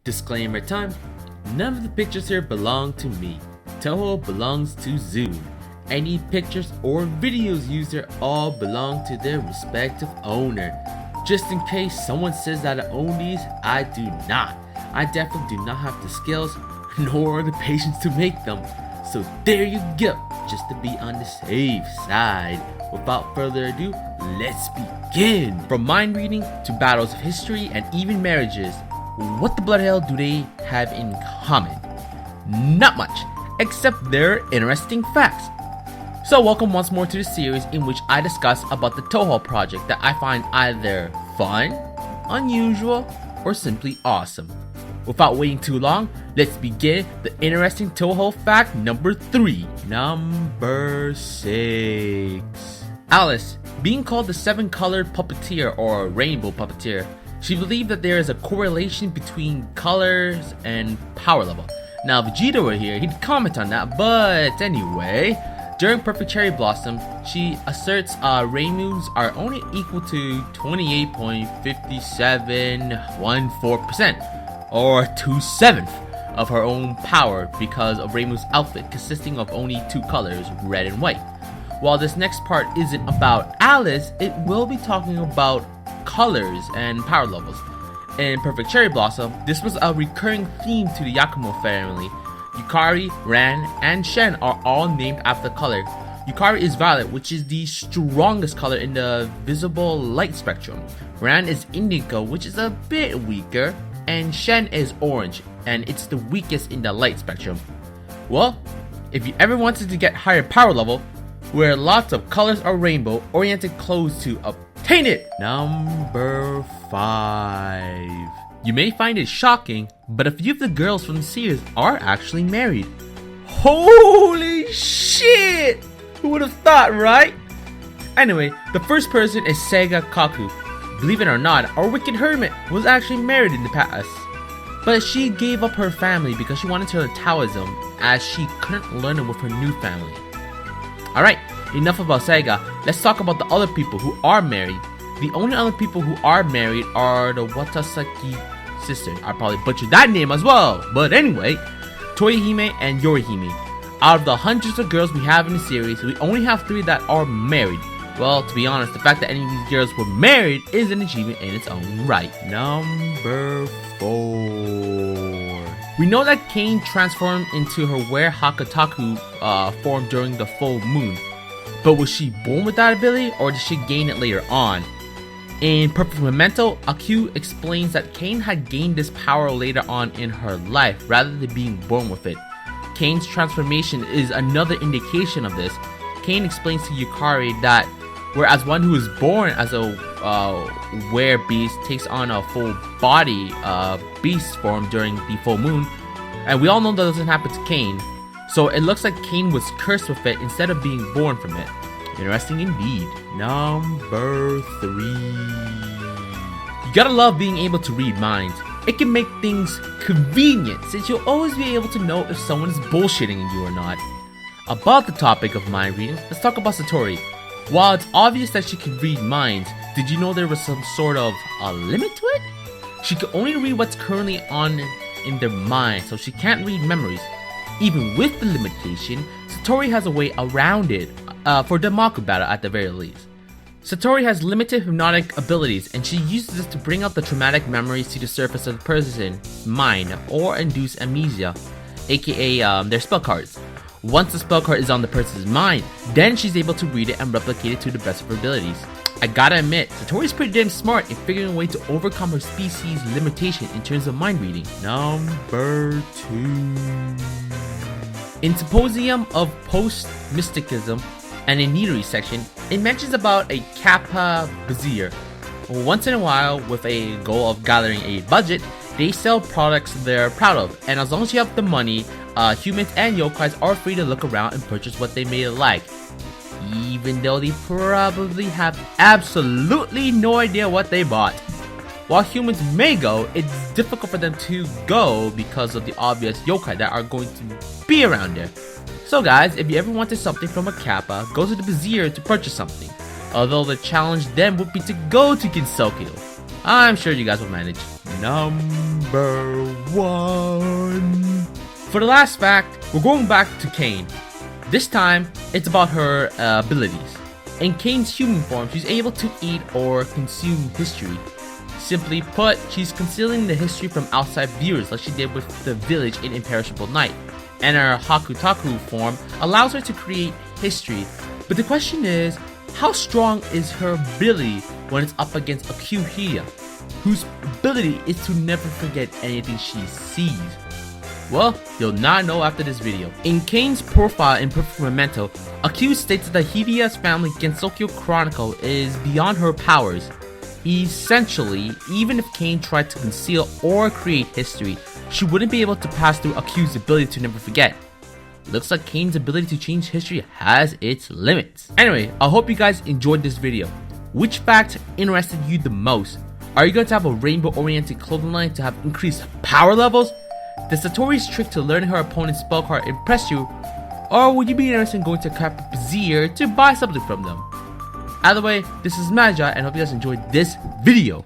Disclaimer time, none of the pictures here belong to me. Touhou belongs to Zoom. Any pictures or videos used here all belong to their respective owner. Just in case someone says that I own these, I do not. I definitely do not have the skills nor the patience to make them. So there you go, just to be on the safe side. Without further ado, let's begin! From mind reading to battles of history and even marriages, what the blood hell do they have in common? Not much, except their interesting facts. So welcome once more to the series in which I discuss about the Touhou project that I find either fun, unusual, or simply awesome. Without waiting too long, let's begin the interesting Touhou fact number 3. Number 6. Alice, being called the 7-colored puppeteer or rainbow puppeteer, she believed that there is a correlation between colors and power level. Now if Vegeta were here, he'd comment on that, but anyway, during Perfect Cherry Blossom, she asserts Rainmoons are only equal to 28.5714%, or 2/7 of her own power because of Rainmoon's outfit consisting of only 2 colors, red and white. While this next part isn't about Alice, it will be talking about colors and power levels. In Perfect Cherry Blossom, this was a recurring theme to the Yakumo family. Yukari, Ran, and Shen are all named after color. Yukari is violet, which is the strongest color in the visible light spectrum. Ran is indigo, which is a bit weaker, and Shen is orange, and it's the weakest in the light spectrum. Well, if you ever wanted to get higher power level, wear lots of colors or rainbow-oriented clothes to obtain it! Number 5. You may find it shocking, but a few of the girls from the series are actually married. Holy shit! Who would have thought, right? Anyway, the first person is Sega Kaku. Believe it or not, our wicked hermit was actually married in the past. But she gave up her family because she wanted to learn Taoism, as she couldn't learn it with her new family. Alright, enough about Sega. Let's talk about the other people who are married. The only other people who are married are the Watasaki sisters. I probably butchered that name as well. But anyway, Toihime and Yorihime. Out of the hundreds of girls we have in the series, we only have 3 that are married. Well, to be honest, the fact that any of these girls were married is an achievement in its own right. Number 4. We know that Kane transformed into her Were Hakataku form during the full moon. But was she born with that ability, or did she gain it later on? In Perfect Memento, Aku explains that Kane had gained this power later on in her life rather than being born with it. Kane's transformation is another indication of this. Kane explains to Yukari that whereas one who is born as a were beast takes on a full body beast form during the full moon, and we all know that doesn't happen to Kane, so it looks like Kane was cursed with it instead of being born from it. Interesting indeed. Number 3. You gotta love being able to read minds. It can make things convenient since you'll always be able to know if someone is bullshitting you or not. About the topic of mind reading, let's talk about Satori. While it's obvious that she can read minds, did you know there was some sort of a limit to it? She can only read what's currently on in their mind, so she can't read memories. Even with the limitation, Satori has a way around it, for the Maku battle at the very least. Satori has limited hypnotic abilities, and she uses this to bring out the traumatic memories to the surface of the person's mind or induce amnesia, aka their spell cards. Once the spell card is on the person's mind, then she's able to read it and replicate it to the best of her abilities. I gotta admit, Satori's pretty damn smart in figuring a way to overcome her species' limitation in terms of mind reading. Number 2. In Symposium of Post-Mysticism and in Neatery section, it mentions about a Kappa Bazaar. Once in a while, with a goal of gathering a budget, they sell products they're proud of, and as long as you have the money, humans and yokais are free to look around and purchase what they may like, even though they probably have absolutely no idea what they bought. While humans may go, it's difficult for them to go because of the obvious yokai that are going to be around there. So guys, if you ever wanted something from a Kappa, go to the Bazaar to purchase something. Although the challenge then would be to go to Kinsokyo. I'm sure you guys will manage. Number one. For the last fact, we're going back to Cain. This time, it's about her abilities. In Cain's human form, she's able to eat or consume history. Simply put, she's concealing the history from outside viewers like she did with the village in Imperishable Night. And her Hakutaku form allows her to create history. But the question is, how strong is her ability when it's up against Akuhiya, whose ability is to never forget anything she sees? Well, you'll not know after this video. In Cain's profile in Perfect Memento, Aku states that Hidea's family Gensokyo Chronicle is beyond her powers. Essentially, even if Cain tried to conceal or create history, she wouldn't be able to pass through Aku's ability to never forget. Looks like Cain's ability to change history has its limits. Anyway, I hope you guys enjoyed this video. Which fact interested you the most? Are you going to have a rainbow-oriented clothing line to have increased power levels? Does Satori's trick to learning her opponent's spell card impress you? Or would you be interested in going to Kappa Bazaars to buy something from them? Either way, this is Magi and I hope you guys enjoyed this video.